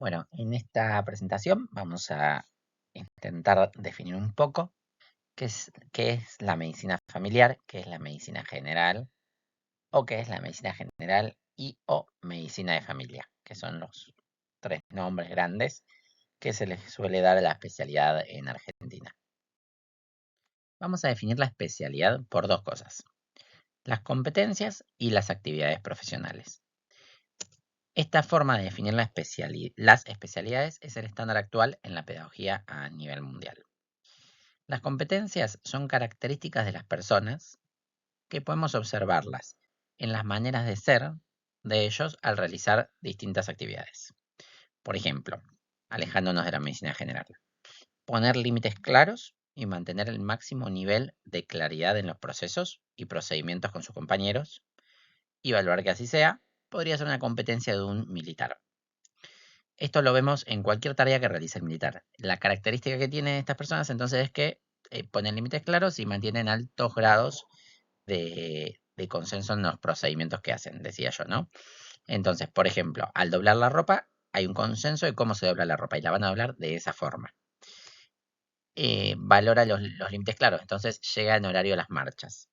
Bueno, en esta presentación vamos a intentar definir un poco qué es la medicina familiar, qué es la medicina general o qué es la medicina general y o medicina de familia, que son los tres nombres grandes que se les suele dar a la especialidad en Argentina. Vamos a definir la especialidad por dos cosas, las competencias y las actividades profesionales. Esta forma de definir las especialidades es el estándar actual en la pedagogía a nivel mundial. Las competencias son características de las personas que podemos observarlas en las maneras de ser de ellos al realizar distintas actividades. Por ejemplo, alejándonos de la medicina general, poner límites claros y mantener el máximo nivel de claridad en los procesos y procedimientos con sus compañeros, y evaluar que así sea, podría ser una competencia de un militar. Esto lo vemos en cualquier tarea que realice el militar. La característica que tienen estas personas entonces es que ponen límites claros y mantienen altos grados de consenso en los procedimientos que hacen, decía yo, ¿no? Entonces, por ejemplo, al doblar la ropa, hay un consenso de cómo se dobla la ropa y la van a doblar de esa forma. Valora los límites claros, entonces llega en horario a las marchas.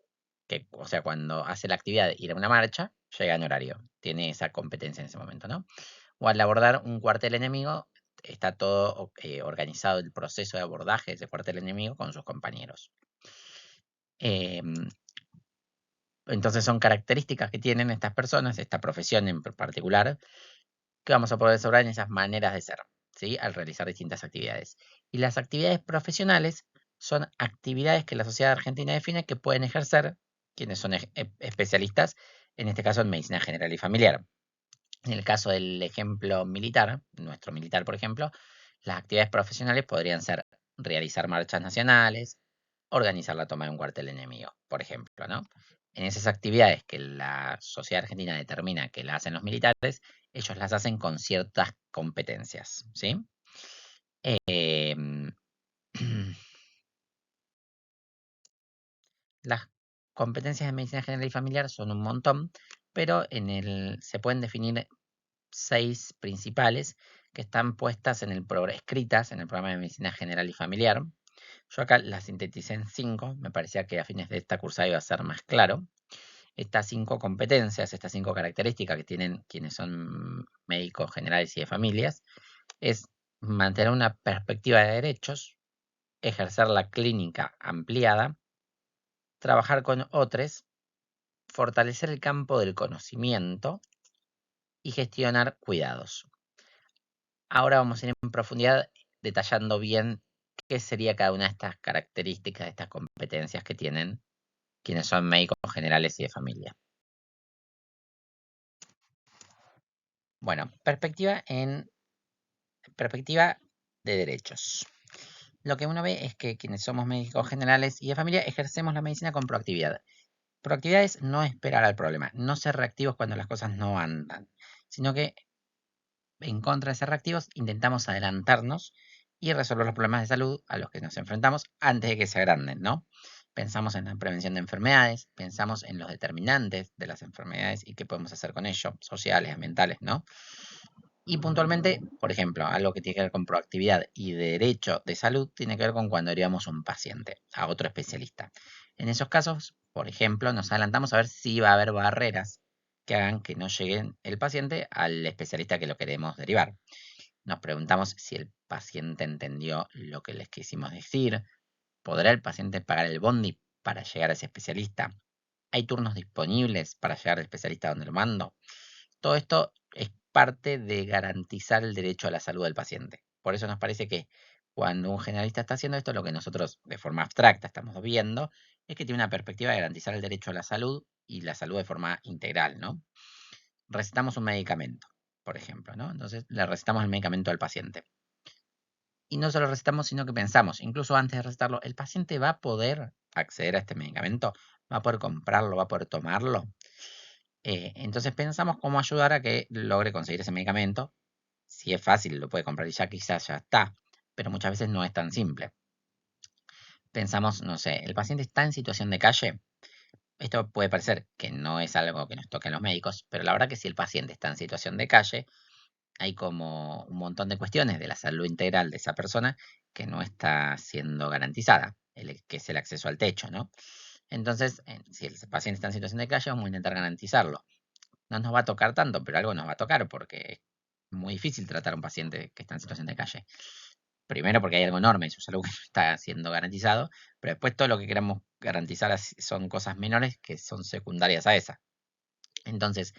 O sea, cuando hace la actividad de ir a una marcha, llega en horario. Tiene esa competencia en ese momento, ¿no? O al abordar un cuartel enemigo, está todo organizado el proceso de abordaje de ese cuartel enemigo con sus compañeros. Em, entonces son características que tienen estas personas, esta profesión en particular, que vamos a poder observar en esas maneras de ser, ¿sí? Al realizar distintas actividades. Y las actividades profesionales son actividades que la sociedad argentina define que pueden ejercer quienes son especialistas, en este caso en medicina general y familiar. En el caso del ejemplo militar, nuestro militar, por ejemplo, las actividades profesionales podrían ser realizar marchas nacionales, organizar la toma de un cuartel enemigo, por ejemplo, ¿no? En esas actividades que la sociedad argentina determina que las hacen los militares, ellos las hacen con ciertas competencias, ¿sí? Em, las competencias de medicina general y familiar son un montón, pero se pueden definir 6 principales que están puestas escritas en el programa de medicina general y familiar. Yo acá las sinteticé en 5, me parecía que a fines de esta cursada iba a ser más claro. Estas 5 competencias, estas 5 características que tienen quienes son médicos generales y de familias, es mantener una perspectiva de derechos, ejercer la clínica ampliada, trabajar con otros, fortalecer el campo del conocimiento y gestionar cuidados. Ahora vamos a ir en profundidad detallando bien qué sería cada una de estas características, de estas competencias que tienen quienes son médicos generales y de familia. Bueno, perspectiva de derechos. Lo que uno ve es que quienes somos médicos generales y de familia ejercemos la medicina con proactividad. Proactividad es no esperar al problema, no ser reactivos cuando las cosas no andan, sino que en contra de ser reactivos intentamos adelantarnos y resolver los problemas de salud a los que nos enfrentamos antes de que se agranden, ¿no? Pensamos en la prevención de enfermedades, pensamos en los determinantes de las enfermedades y qué podemos hacer con ello, sociales, ambientales, ¿no? Y puntualmente, por ejemplo, algo que tiene que ver con proactividad y derecho de salud tiene que ver con cuando derivamos un paciente a otro especialista. En esos casos, por ejemplo, nos adelantamos a ver si va a haber barreras que hagan que no llegue el paciente al especialista que lo queremos derivar. Nos preguntamos si el paciente entendió lo que les quisimos decir. ¿Podrá el paciente pagar el bondi para llegar a ese especialista? ¿Hay turnos disponibles para llegar al especialista donde lo mando? Todo esto es parte de garantizar el derecho a la salud del paciente. Por eso nos parece que cuando un generalista está haciendo esto, lo que nosotros de forma abstracta estamos viendo es que tiene una perspectiva de garantizar el derecho a la salud y la salud de forma integral, ¿no? Recetamos un medicamento, por ejemplo, ¿no? Entonces le recetamos el medicamento al paciente. Y no solo recetamos, sino que pensamos, incluso antes de recetarlo, ¿el paciente va a poder acceder a este medicamento? ¿Va a poder comprarlo? ¿Va a poder tomarlo? Entonces pensamos cómo ayudar a que logre conseguir ese medicamento. Si es fácil, lo puede comprar y ya quizás ya está, pero muchas veces no es tan simple. Pensamos, no sé, el paciente está en situación de calle. Esto puede parecer que no es algo que nos toque a los médicos, pero la verdad que si el paciente está en situación de calle, hay como un montón de cuestiones de la salud integral de esa persona que no está siendo garantizada, que es el acceso al techo, ¿no? Entonces, si el paciente está en situación de calle, vamos a intentar garantizarlo. No nos va a tocar tanto, pero algo nos va a tocar porque es muy difícil tratar a un paciente que está en situación de calle. Primero porque hay algo enorme en su salud que no está siendo garantizado, pero después todo lo que queramos garantizar son cosas menores que son secundarias a esa. Entonces,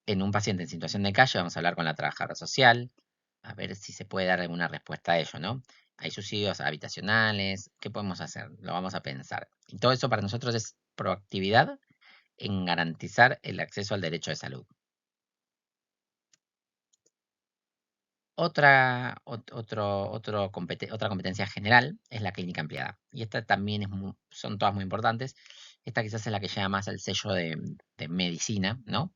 en un paciente en situación de calle vamos a hablar con la trabajadora social, a ver si se puede dar alguna respuesta a ello, ¿no? Hay subsidios habitacionales, ¿qué podemos hacer? Lo vamos a pensar. Y todo eso para nosotros es proactividad en garantizar el acceso al derecho de salud. Otra competencia general es la clínica empleada. Y esta también son todas muy importantes. Esta quizás es la que lleva más el sello de medicina, ¿no?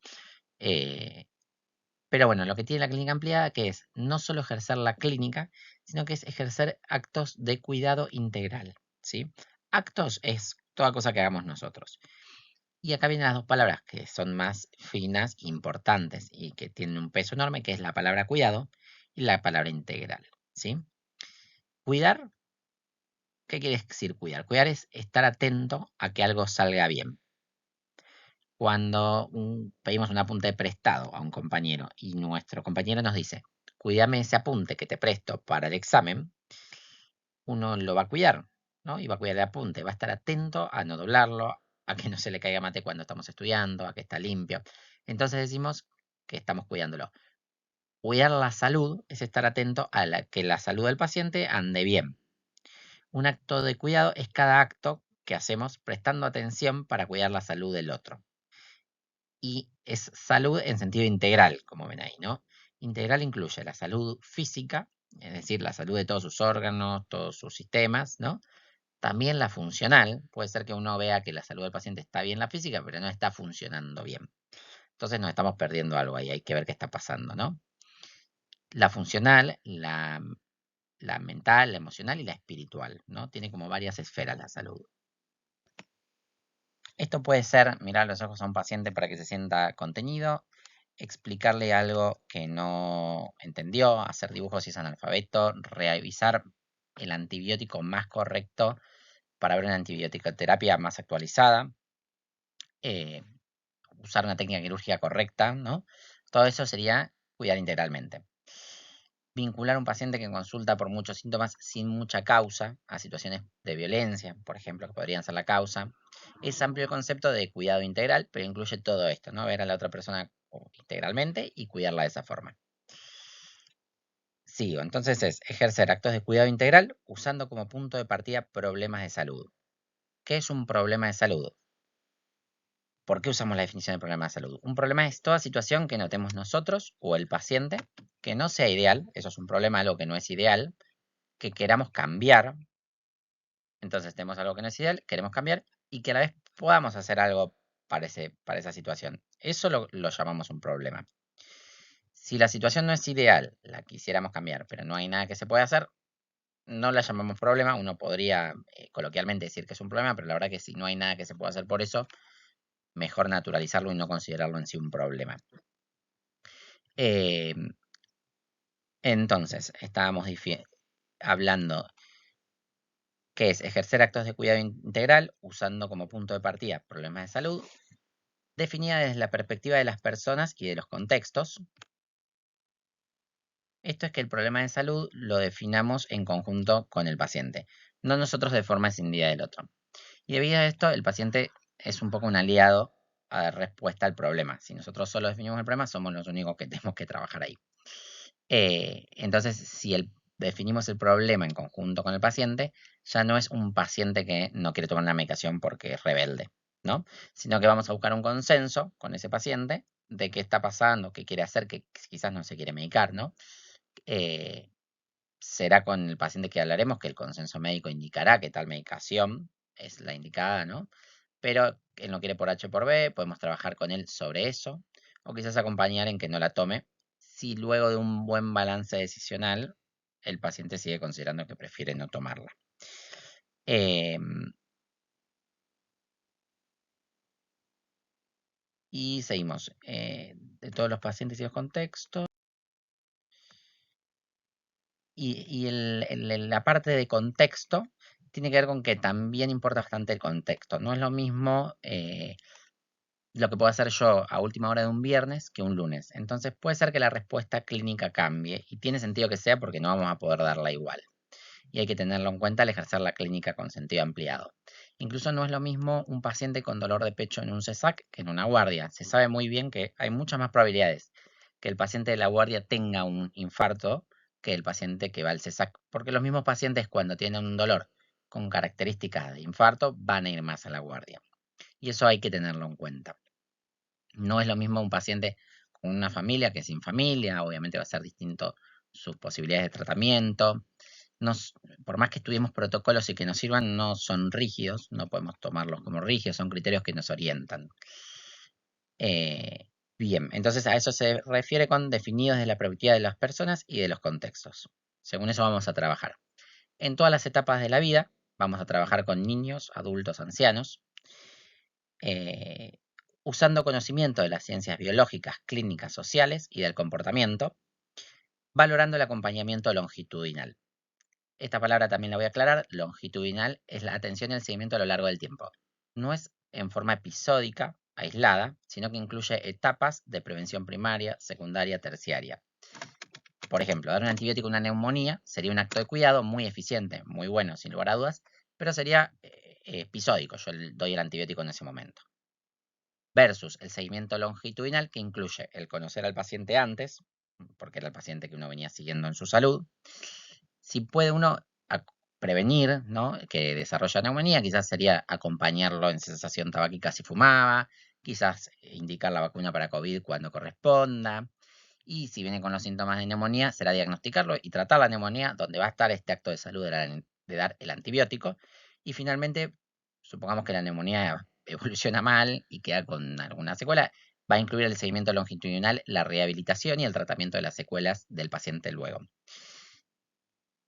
Pero bueno, lo que tiene la clínica empleada que es no solo ejercer la clínica, sino que es ejercer actos de cuidado integral, ¿sí? Actos es toda cosa que hagamos nosotros. Y acá vienen las dos palabras que son más finas, importantes y que tienen un peso enorme, que es la palabra cuidado y la palabra integral, ¿sí? Cuidar, ¿qué quiere decir cuidar? Cuidar es estar atento a que algo salga bien. Cuando pedimos un apunte prestado a un compañero y nuestro compañero nos dice, cuídame ese apunte que te presto para el examen, uno lo va a cuidar, ¿no? Y va a cuidar el apunte, va a estar atento a no doblarlo, a que no se le caiga mate cuando estamos estudiando, a que está limpio. Entonces decimos que estamos cuidándolo. Cuidar la salud es estar atento a que la salud del paciente ande bien. Un acto de cuidado es cada acto que hacemos prestando atención para cuidar la salud del otro. Y es salud en sentido integral, como ven ahí, ¿no? Integral incluye la salud física, es decir, la salud de todos sus órganos, todos sus sistemas, ¿no? También la funcional, puede ser que uno vea que la salud del paciente está bien la física, pero no está funcionando bien. Entonces nos estamos perdiendo algo ahí, hay que ver qué está pasando, ¿no? La funcional, la mental, la emocional y la espiritual, ¿no? Tiene como varias esferas la salud. Esto puede ser mirar los ojos a un paciente para que se sienta contenido, explicarle algo que no entendió, hacer dibujos si es analfabeto, revisar el antibiótico más correcto para ver una antibiótico-terapia más actualizada, usar una técnica quirúrgica correcta, ¿no? Todo eso sería cuidar integralmente. Vincular a un paciente que consulta por muchos síntomas sin mucha causa a situaciones de violencia, por ejemplo, que podrían ser la causa. Es amplio el concepto de cuidado integral, pero incluye todo esto, ¿no? Ver a la otra persona integralmente y cuidarla de esa forma. Sigo, entonces es ejercer actos de cuidado integral usando como punto de partida problemas de salud. ¿Qué es un problema de salud? ¿Por qué usamos la definición de problema de salud? Un problema es toda situación que notemos nosotros o el paciente que no sea ideal, eso es un problema, algo que no es ideal, que queramos cambiar. Entonces tenemos algo que no es ideal, queremos cambiar y que a la vez podamos hacer algo para esa situación. Eso lo llamamos un problema. Si la situación no es ideal, la quisiéramos cambiar, pero no hay nada que se pueda hacer, no la llamamos problema. Uno podría coloquialmente decir que es un problema, pero la verdad que si no hay nada que se pueda hacer por eso, mejor naturalizarlo y no considerarlo en sí un problema. Eh, entonces, estábamos hablando que es ejercer actos de cuidado integral usando como punto de partida problemas de salud, definida desde la perspectiva de las personas y de los contextos. Esto es que el problema de salud lo definamos en conjunto con el paciente, no nosotros de forma escindida del otro. Y debido a esto, el paciente es un poco un aliado a dar respuesta al problema. Si nosotros solo definimos el problema, somos los únicos que tenemos que trabajar ahí. Entonces, si definimos el problema en conjunto con el paciente, ya no es un paciente que no quiere tomar una medicación porque es rebelde, ¿no? Sino que vamos a buscar un consenso con ese paciente de qué está pasando, qué quiere hacer, que quizás no se quiere medicar, ¿no? Eh, será con el paciente que hablaremos que el consenso médico indicará que tal medicación es la indicada, ¿no? Pero él no quiere por H o por B, podemos trabajar con él sobre eso, o quizás acompañar en que no la tome, si luego de un buen balance decisional el paciente sigue considerando que prefiere no tomarla. Y seguimos. De todos los pacientes y los contextos. la parte de contexto tiene que ver con que también importa bastante el contexto. No es lo mismo lo que puedo hacer yo a última hora de un viernes que un lunes. Entonces puede ser que la respuesta clínica cambie y tiene sentido que sea porque no vamos a poder darla igual. Y hay que tenerlo en cuenta al ejercer la clínica con sentido ampliado. Incluso no es lo mismo un paciente con dolor de pecho en un CESAC que en una guardia. Se sabe muy bien que hay muchas más probabilidades que el paciente de la guardia tenga un infarto que el paciente que va al CESAC, porque los mismos pacientes cuando tienen un dolor con características de infarto van a ir más a la guardia. Y eso hay que tenerlo en cuenta. No es lo mismo un paciente con una familia que sin familia, obviamente va a ser distinto sus posibilidades de tratamiento. Por más que estudiemos protocolos y que nos sirvan, no son rígidos, no podemos tomarlos como rígidos, son criterios que nos orientan. Bien, entonces a eso se refiere con definidos de la productividad de las personas y de los contextos. Según eso vamos a trabajar. En todas las etapas de la vida vamos a trabajar con niños, adultos, ancianos, usando conocimiento de las ciencias biológicas, clínicas, sociales y del comportamiento, valorando el acompañamiento longitudinal. Esta palabra también la voy a aclarar. Longitudinal es la atención y el seguimiento a lo largo del tiempo. No es en forma episódica, aislada, sino que incluye etapas de prevención primaria, secundaria, terciaria. Por ejemplo, dar un antibiótico a una neumonía sería un acto de cuidado muy eficiente, muy bueno, sin lugar a dudas, pero sería episódico. Yo le doy el antibiótico en ese momento. Versus el seguimiento longitudinal, que incluye el conocer al paciente antes, porque era el paciente que uno venía siguiendo en su salud. Si puede uno prevenir, ¿no?, que desarrolla neumonía, quizás sería acompañarlo en sensación tabáquica si fumaba, quizás indicar la vacuna para COVID cuando corresponda. Y si viene con los síntomas de neumonía, será diagnosticarlo y tratar la neumonía, donde va a estar este acto de salud de dar el antibiótico. Y finalmente, supongamos que la neumonía evoluciona mal y queda con alguna secuela, va a incluir el seguimiento longitudinal, la rehabilitación y el tratamiento de las secuelas del paciente luego.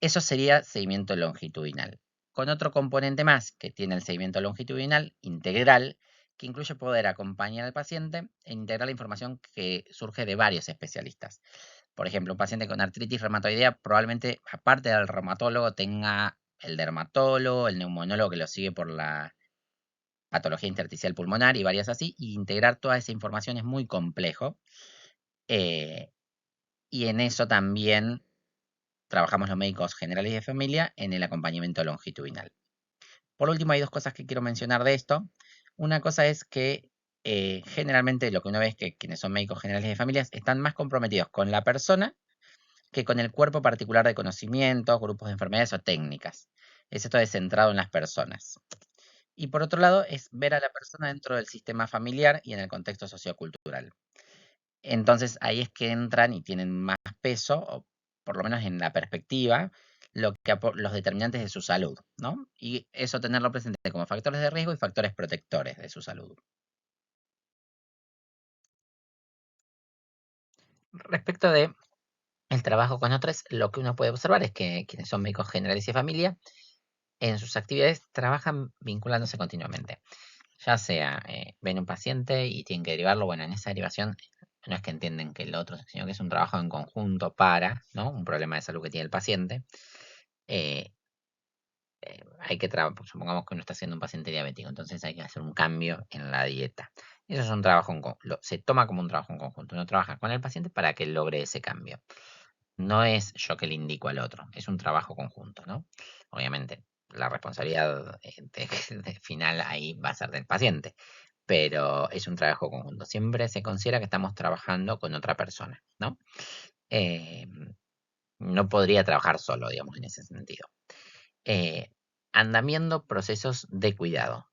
Eso sería seguimiento longitudinal. Con otro componente más que tiene el seguimiento longitudinal integral, que incluye poder acompañar al paciente e integrar la información que surge de varios especialistas. Por ejemplo, un paciente con artritis reumatoidea probablemente, aparte del reumatólogo, tenga el dermatólogo, el neumonólogo que lo sigue por la patología intersticial pulmonar y varias así, y integrar toda esa información es muy complejo. Y en eso también trabajamos los médicos generales de familia en el acompañamiento longitudinal. Por último, hay dos cosas que quiero mencionar de esto. Una cosa es que generalmente lo que uno ve es que quienes son médicos generales de familias están más comprometidos con la persona que con el cuerpo particular de conocimientos, grupos de enfermedades o técnicas. Esto es centrado en las personas. Y por otro lado, es ver a la persona dentro del sistema familiar y en el contexto sociocultural. Entonces ahí es que entran y tienen más peso, o por lo menos en la perspectiva, los determinantes de su salud, ¿no? Y eso tenerlo presente como factores de riesgo y factores protectores de su salud. Respecto de el trabajo con otros, lo que uno puede observar es que quienes son médicos generales y de familia, en sus actividades trabajan vinculándose continuamente. Ya sea ven un paciente y tienen que derivarlo, bueno, en esa derivación no es que entienden que el otro, sino que es un trabajo en conjunto para, ¿no?, un problema de salud que tiene el paciente. Eh, hay que supongamos que uno está siendo un paciente diabético, entonces hay que hacer un cambio en la dieta. Eso es un trabajo se toma como un trabajo en conjunto. Uno trabaja con el paciente para que logre ese cambio. No es yo que le indico al otro, es un trabajo conjunto, ¿no? Obviamente, la responsabilidad de final ahí va a ser del paciente, pero es un trabajo conjunto. Siempre se considera que estamos trabajando con otra persona, ¿no? Eh, no podría trabajar solo, digamos, en ese sentido. Andamiando procesos de cuidado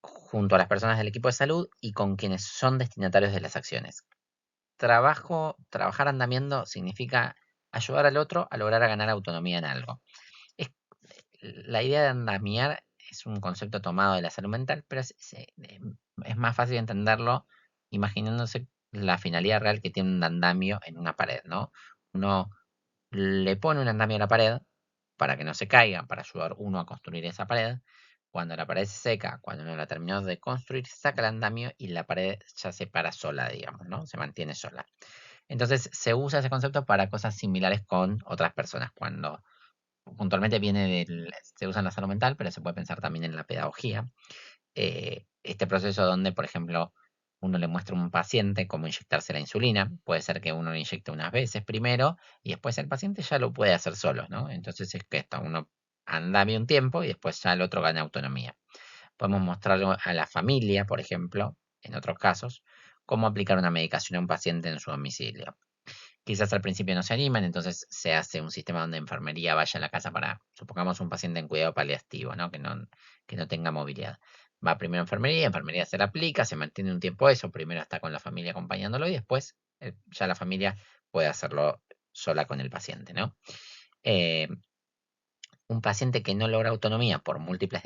junto a las personas del equipo de salud y con quienes son destinatarios de las acciones. Trabajar andamiando significa ayudar al otro a lograr ganar autonomía en algo. La idea de andamiar es un concepto tomado de la salud mental, pero es más fácil entenderlo imaginándose la finalidad real que tiene un andamio en una pared, ¿no? Uno le pone un andamio a la pared para que no se caiga, para ayudar uno a construir esa pared. Cuando la pared se seca, cuando uno la terminó de construir, saca el andamio y la pared ya se para sola, digamos, ¿no? Se mantiene sola. Entonces se usa ese concepto para cosas similares con otras personas, cuando puntualmente se usa en la salud mental, pero se puede pensar también en la pedagogía. Este proceso donde, por ejemplo, uno le muestra a un paciente cómo inyectarse la insulina, puede ser que uno lo inyecte unas veces primero y después el paciente ya lo puede hacer solo, ¿no? Entonces es que esto, uno andamia un tiempo y después ya el otro gana autonomía. Podemos mostrarlo a la familia, por ejemplo, en otros casos, cómo aplicar una medicación a un paciente en su domicilio. Quizás al principio no se animan, entonces se hace un sistema donde enfermería vaya a la casa para, supongamos, un paciente en cuidado paliativo, ¿no? Que no tenga movilidad. Va primero a enfermería se la aplica, se mantiene un tiempo eso, primero está con la familia acompañándolo y después ya la familia puede hacerlo sola con el paciente, ¿no? Eh, un paciente que no logra autonomía por múltiples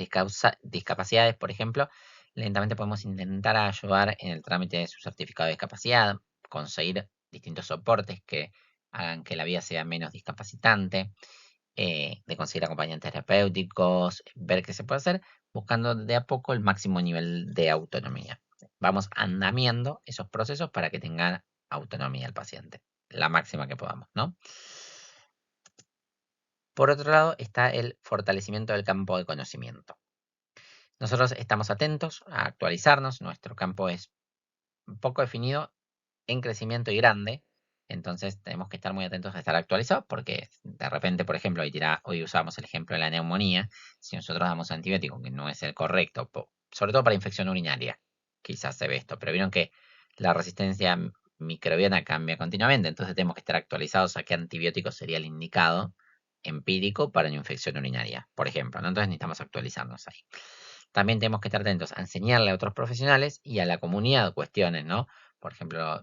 discapacidades, por ejemplo, lentamente podemos intentar ayudar en el trámite de su certificado de discapacidad, conseguir distintos soportes que hagan que la vida sea menos discapacitante, de conseguir acompañantes terapéuticos, ver qué se puede hacer, buscando de a poco el máximo nivel de autonomía. Vamos andamiando esos procesos para que tengan autonomía el paciente, la máxima que podamos, ¿no? Por otro lado está el fortalecimiento del campo de conocimiento. Nosotros estamos atentos a actualizarnos, nuestro campo es un poco definido, en crecimiento y grande, entonces tenemos que estar muy atentos a estar actualizados porque de repente, por ejemplo, hoy usamos el ejemplo de la neumonía, si nosotros damos antibiótico que no es el correcto, sobre todo para infección urinaria, quizás se ve esto, pero vieron que la resistencia microbiana cambia continuamente, entonces tenemos que estar actualizados a qué antibiótico sería el indicado empírico para una infección urinaria, por ejemplo, ¿no? Entonces necesitamos actualizarnos ahí. También tenemos que estar atentos a enseñarle a otros profesionales y a la comunidad cuestiones, ¿no? Por ejemplo,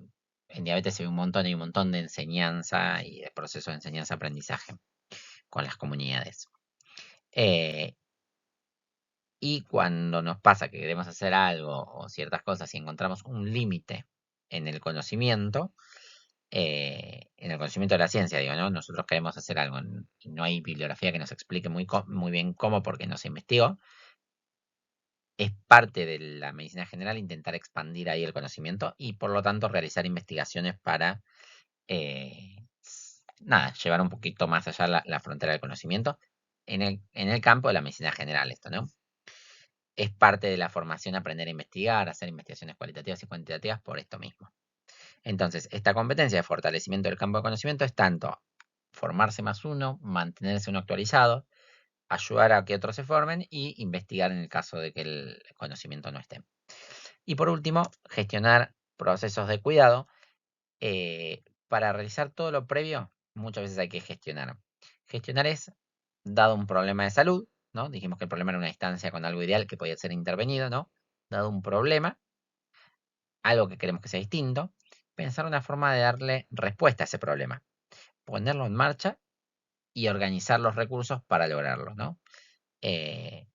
en diabetes se ve hay un montón de enseñanza y de procesos de enseñanza-aprendizaje con las comunidades. Eh, y cuando nos pasa que queremos hacer algo o ciertas cosas y encontramos un límite en el conocimiento, de la ciencia, digo, ¿no? Nosotros queremos hacer algo y no hay bibliografía que nos explique muy bien cómo porque no se investigó. Es parte de la medicina general intentar expandir ahí el conocimiento y por lo tanto realizar investigaciones para, nada, llevar un poquito más allá la frontera del conocimiento en el campo de la medicina general esto, ¿no? Es parte de la formación aprender a investigar, hacer investigaciones cualitativas y cuantitativas por esto mismo. Entonces, esta competencia de fortalecimiento del campo de conocimiento es tanto formarse más uno, mantenerse uno actualizado, ayudar a que otros se formen y investigar en el caso de que el conocimiento no esté. Y por último, gestionar procesos de cuidado. Para realizar todo lo previo, muchas veces hay que gestionar. Gestionar es, dado un problema de salud, ¿no? Dijimos que el problema era una distancia con algo ideal que podía ser intervenido, ¿no? Dado un problema, algo que queremos que sea distinto, pensar una forma de darle respuesta a ese problema, ponerlo en marcha y organizar los recursos para lograrlo, ¿no?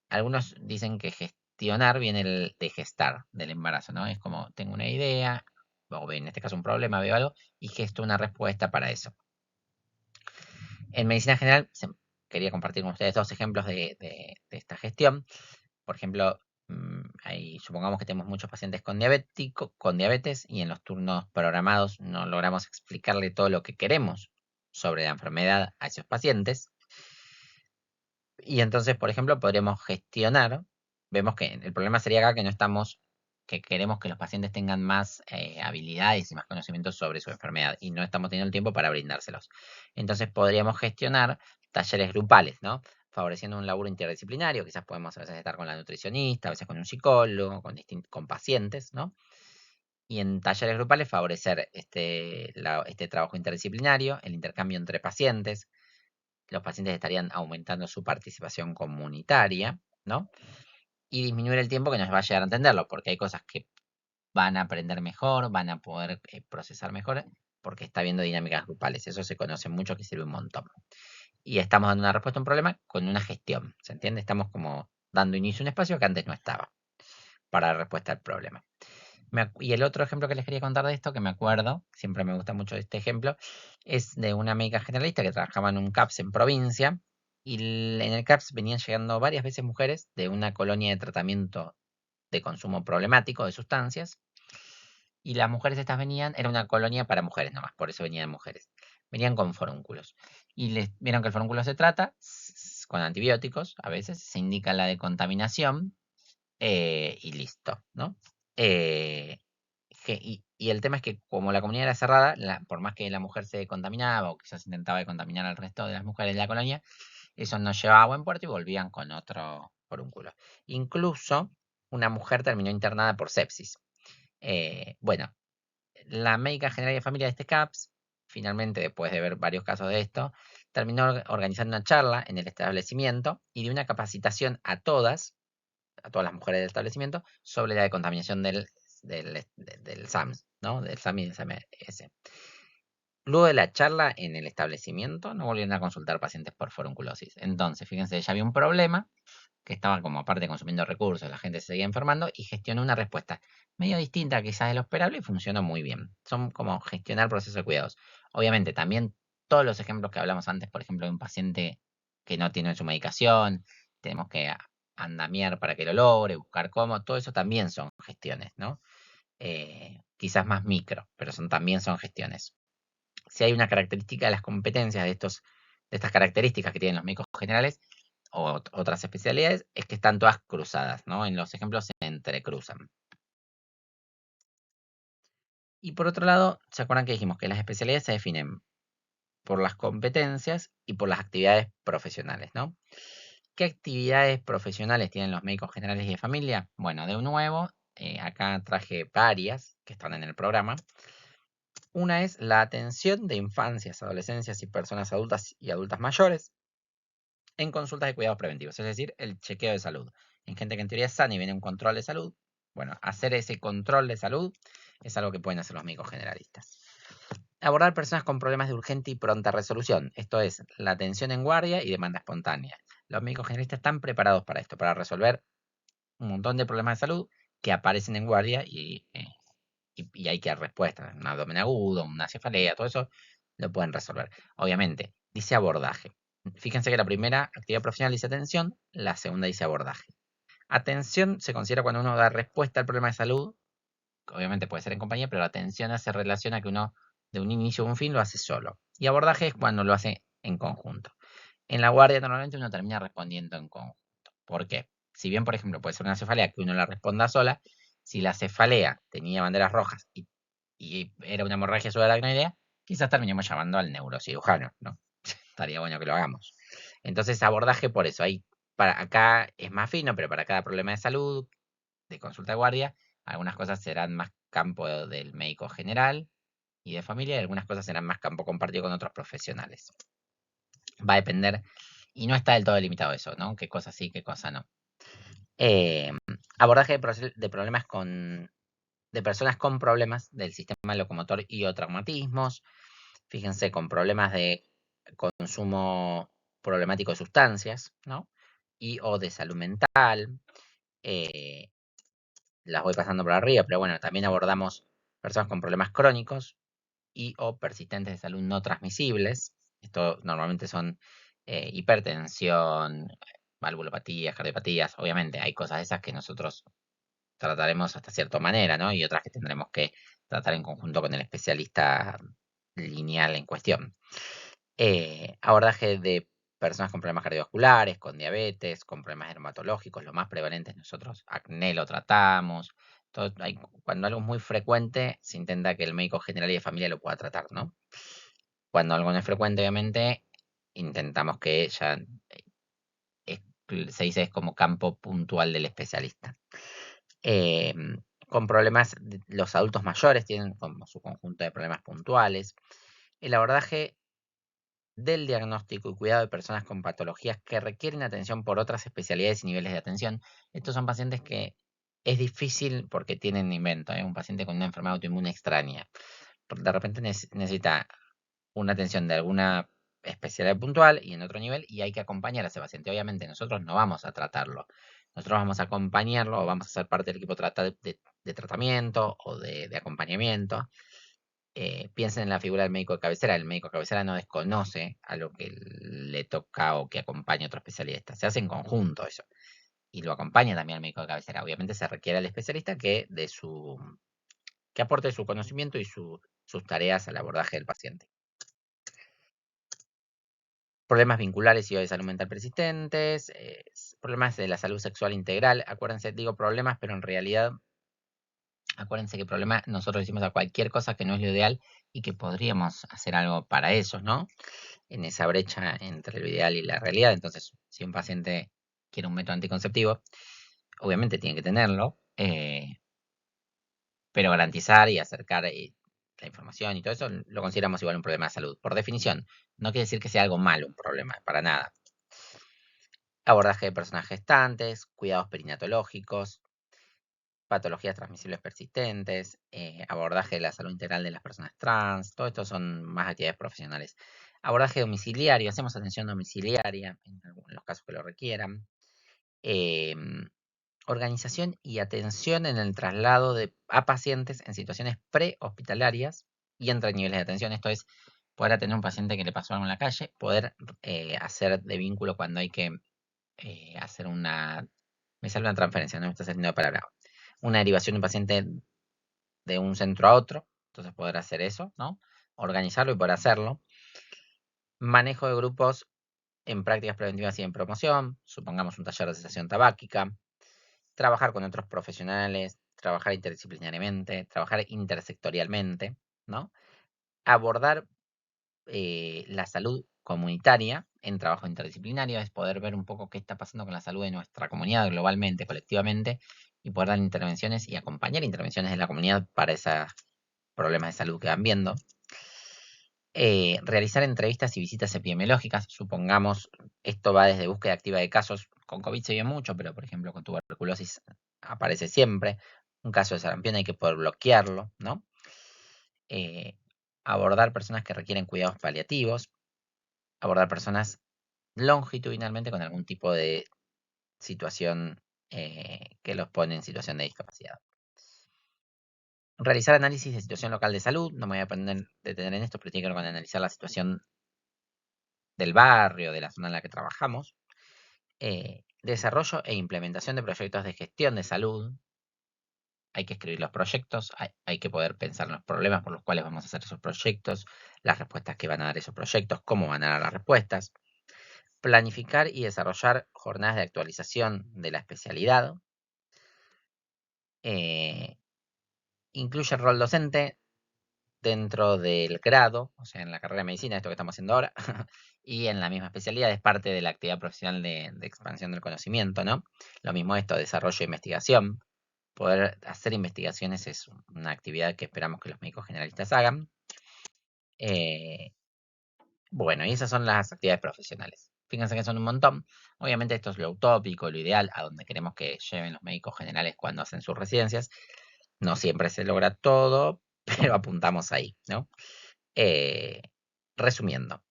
Algunos dicen que gestionar viene de gestar, del embarazo, ¿no? Es como tengo una idea, o en este caso un problema, veo algo, y gesto una respuesta para eso. En medicina general, quería compartir con ustedes dos ejemplos de esta gestión. Por ejemplo, supongamos que tenemos muchos pacientes con diabetes y en los turnos programados no logramos explicarle todo lo que queremos sobre la enfermedad a esos pacientes. Y entonces, por ejemplo, podríamos gestionar, vemos que el problema sería acá que queremos que los pacientes tengan más habilidades y más conocimientos sobre su enfermedad y no estamos teniendo el tiempo para brindárselos. Entonces podríamos gestionar talleres grupales, ¿no? Favoreciendo un laburo interdisciplinario, quizás podemos a veces estar con la nutricionista, a veces con un psicólogo, con pacientes, ¿no? Y en talleres grupales favorecer este trabajo interdisciplinario, el intercambio entre pacientes, los pacientes estarían aumentando su participación comunitaria, ¿no? Y disminuir el tiempo que nos va a llegar a entenderlo, porque hay cosas que van a aprender mejor, van a poder procesar mejor, porque está viendo dinámicas grupales. Eso se conoce mucho, que sirve un montón. Y estamos dando una respuesta a un problema con una gestión, ¿se entiende? Estamos como dando inicio a un espacio que antes no estaba para la respuesta al problema. Y el otro ejemplo que les quería contar de esto, que me acuerdo, siempre me gusta mucho este ejemplo, es de una médica generalista que trabajaba en un CAPS en provincia, y en el CAPS venían llegando varias veces mujeres de una colonia de tratamiento de consumo problemático de sustancias, Y las mujeres estas venían, era una colonia para mujeres nomás, por eso venían mujeres. Venían con forúnculos. Y les vieron que el forúnculo se trata con antibióticos, a veces se indica la decontaminación y listo, ¿no? Eh, y el tema es que como la comunidad era cerrada, por más que la mujer se contaminaba o quizás intentaba contaminar al resto de las mujeres de la colonia, eso no llevaba a buen puerto y volvían con otro forúnculo. Incluso una mujer terminó internada por sepsis. Bueno, la médica general de familia de este CAPS, finalmente, después de ver varios casos de esto, terminó organizando una charla en el establecimiento y dio una capacitación a todas las mujeres del establecimiento, sobre la decontaminación del SAMS, ¿no? Del SAM y del SAMS. Luego de la charla en el establecimiento, no volvieron a consultar pacientes por forunculosis. Entonces, fíjense, ya había un problema que estaba como aparte consumiendo recursos, la gente se seguía enfermando y gestionó una respuesta medio distinta quizás de lo esperable y funcionó muy bien. Son como gestionar procesos de cuidados. Obviamente, también todos los ejemplos que hablamos antes, por ejemplo, de un paciente que no tiene su medicación, tenemos que andamiar para que lo logre, buscar cómo, todo eso también son gestiones, ¿no? Quizás más micro, pero también son gestiones. Si hay una característica de las competencias de estas características que tienen los médicos generales o otras especialidades, es que están todas cruzadas, ¿no? En los ejemplos se entrecruzan. Y por otro lado, ¿se acuerdan que dijimos que las especialidades se definen por las competencias y por las actividades profesionales, ¿no? ¿Qué actividades profesionales tienen los médicos generales y de familia? Bueno, de nuevo, acá traje varias que están en el programa. Una es la atención de infancias, adolescencias y personas adultas y adultas mayores en consultas de cuidados preventivos, es decir, el chequeo de salud. En gente que en teoría es sana y viene un control de salud, bueno, hacer ese control de salud es algo que pueden hacer los médicos generalistas. Abordar personas con problemas de urgente y pronta resolución, esto es, la atención en guardia y demanda espontánea. Los médicos generalistas están preparados para esto, para resolver un montón de problemas de salud que aparecen en guardia y hay que dar respuesta. Un abdomen agudo, una cefalea, todo eso lo pueden resolver. Obviamente, dice abordaje. Fíjense que la primera actividad profesional dice atención, la segunda dice abordaje. Atención se considera cuando uno da respuesta al problema de salud, obviamente puede ser en compañía, pero la atención se relaciona que uno de un inicio a un fin lo hace solo. Y abordaje es cuando lo hace en conjunto. En la guardia normalmente uno termina respondiendo en conjunto. ¿Por qué? Si bien, por ejemplo, puede ser una cefalea que uno la responda sola, si la cefalea tenía banderas rojas y era una hemorragia subaracnoidea, quizás terminemos llamando al neurocirujano, ¿no? Estaría bueno que lo hagamos. Entonces, abordaje por eso. Acá es más fino, pero para cada problema de salud, de consulta de guardia, algunas cosas serán más campo del médico general y de familia, y algunas cosas serán más campo compartido con otros profesionales. Va a depender, y no está del todo delimitado eso, ¿no? Qué cosa sí, qué cosa no. Abordaje de problemas de personas con problemas del sistema locomotor y o traumatismos. Fíjense, con problemas de consumo problemático de sustancias, ¿no? Y o de salud mental. Las voy pasando por arriba, pero bueno, también abordamos personas con problemas crónicos y o persistentes de salud no transmisibles. Esto normalmente son hipertensión, valvulopatías, cardiopatías. Obviamente hay cosas de esas que nosotros trataremos hasta cierta manera, ¿no? Y otras que tendremos que tratar en conjunto con el especialista lineal en cuestión. Abordaje de personas con problemas cardiovasculares, con diabetes, con problemas dermatológicos, lo más prevalente nosotros acné lo tratamos. Cuando algo es muy frecuente, se intenta que el médico general y de familia lo pueda tratar, ¿no? Cuando algo no es frecuente, obviamente, intentamos que ya se dice es como campo puntual del especialista. Con problemas, los adultos mayores tienen como su conjunto de problemas puntuales. El abordaje del diagnóstico y cuidado de personas con patologías que requieren atención por otras especialidades y niveles de atención. Estos son pacientes que es difícil porque tienen invento, un paciente con una enfermedad autoinmune extraña. De repente necesita una atención de alguna especialidad puntual y en otro nivel y hay que acompañar a ese paciente. Obviamente nosotros no vamos a tratarlo, nosotros vamos a acompañarlo o vamos a ser parte del equipo de tratamiento o de acompañamiento. Piensen en la figura del médico de cabecera. El médico de cabecera no desconoce a lo que le toca o que acompaña a otro especialista. Se hace en conjunto eso. Y lo acompaña también el médico de cabecera. Obviamente se requiere al especialista que de su que aporte su conocimiento y sus tareas al abordaje del paciente. Problemas vinculares y o de salud mental persistentes, problemas de la salud sexual integral. Acuérdense, digo problemas, pero en realidad, acuérdense que problema nosotros decimos a cualquier cosa que no es lo ideal y que podríamos hacer algo para eso, ¿no? En esa brecha entre lo ideal y la realidad. Entonces, si un paciente quiere un método anticonceptivo, obviamente tiene que tenerlo, pero garantizar y acercar la información y todo eso lo consideramos igual un problema de salud. Por definición, no quiere decir que sea algo malo un problema, para nada. Abordaje de personas gestantes, cuidados perinatológicos, patologías transmisibles persistentes, abordaje de la salud integral de las personas trans, todo esto son más actividades profesionales. Abordaje domiciliario, hacemos atención domiciliaria en los casos que lo requieran. Organización y atención en el traslado a pacientes en situaciones prehospitalarias y entre niveles de atención. Esto es poder atender a un paciente que le pasó algo en la calle, poder hacer de vínculo cuando hay que hacer una... Me sale una transferencia, no me está saliendo de palabra. Una derivación de un paciente de un centro a otro. Entonces poder hacer eso, ¿no? Organizarlo y poder hacerlo. Manejo de grupos en prácticas preventivas y en promoción. Supongamos un taller de cesación tabáquica. Trabajar con otros profesionales, trabajar interdisciplinariamente, trabajar intersectorialmente, ¿no? Abordar la salud comunitaria en trabajo interdisciplinario, es poder ver un poco qué está pasando con la salud de nuestra comunidad globalmente, colectivamente, y poder dar intervenciones y acompañar intervenciones de la comunidad para esos problemas de salud que van viendo. Realizar entrevistas y visitas epidemiológicas, supongamos, esto va desde búsqueda activa de casos, con COVID se ve mucho, pero por ejemplo con tuberculosis aparece siempre, un caso de sarampión hay que poder bloquearlo, ¿no? Abordar personas que requieren cuidados paliativos, abordar personas longitudinalmente con algún tipo de situación que los pone en situación de discapacidad. Realizar análisis de situación local de salud, no me voy a detener en esto, pero tiene que ver con analizar la situación del barrio, de la zona en la que trabajamos. Desarrollo e implementación de proyectos de gestión de salud. Hay que escribir los proyectos, hay que poder pensar en los problemas por los cuales vamos a hacer esos proyectos, las respuestas que van a dar esos proyectos, cómo van a dar las respuestas. Planificar y desarrollar jornadas de actualización de la especialidad. Incluye el rol docente dentro del grado, o sea, en la carrera de medicina, esto que estamos haciendo ahora, y en la misma especialidad, es parte de la actividad profesional de expansión del conocimiento, ¿no? Lo mismo esto, desarrollo e investigación. Poder hacer investigaciones es una actividad que esperamos que los médicos generalistas hagan. Bueno, y esas son las actividades profesionales. Fíjense que son un montón. Obviamente esto es lo utópico, lo ideal, a donde queremos que lleven los médicos generales cuando hacen sus residencias. No siempre se logra todo, pero apuntamos ahí, ¿no? Resumiendo,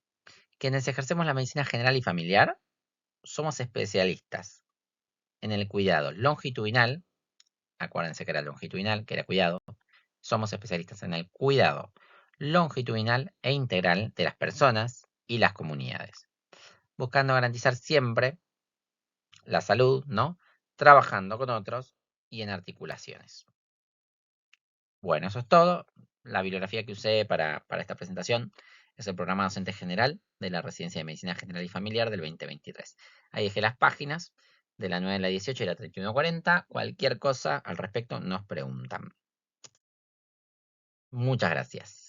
quienes ejercemos la medicina general y familiar somos especialistas en el cuidado longitudinal. Acuérdense que era longitudinal, que era cuidado. Somos especialistas en el cuidado longitudinal e integral de las personas y las comunidades, buscando garantizar siempre la salud, ¿no? Trabajando con otros y en articulaciones. Bueno, eso es todo. La bibliografía que usé para esta presentación es el programa docente general de la Residencia de Medicina General y Familiar del 2023. Ahí dejé las páginas de la 9, la 18 y la 3140. Cualquier cosa al respecto nos preguntan. Muchas gracias.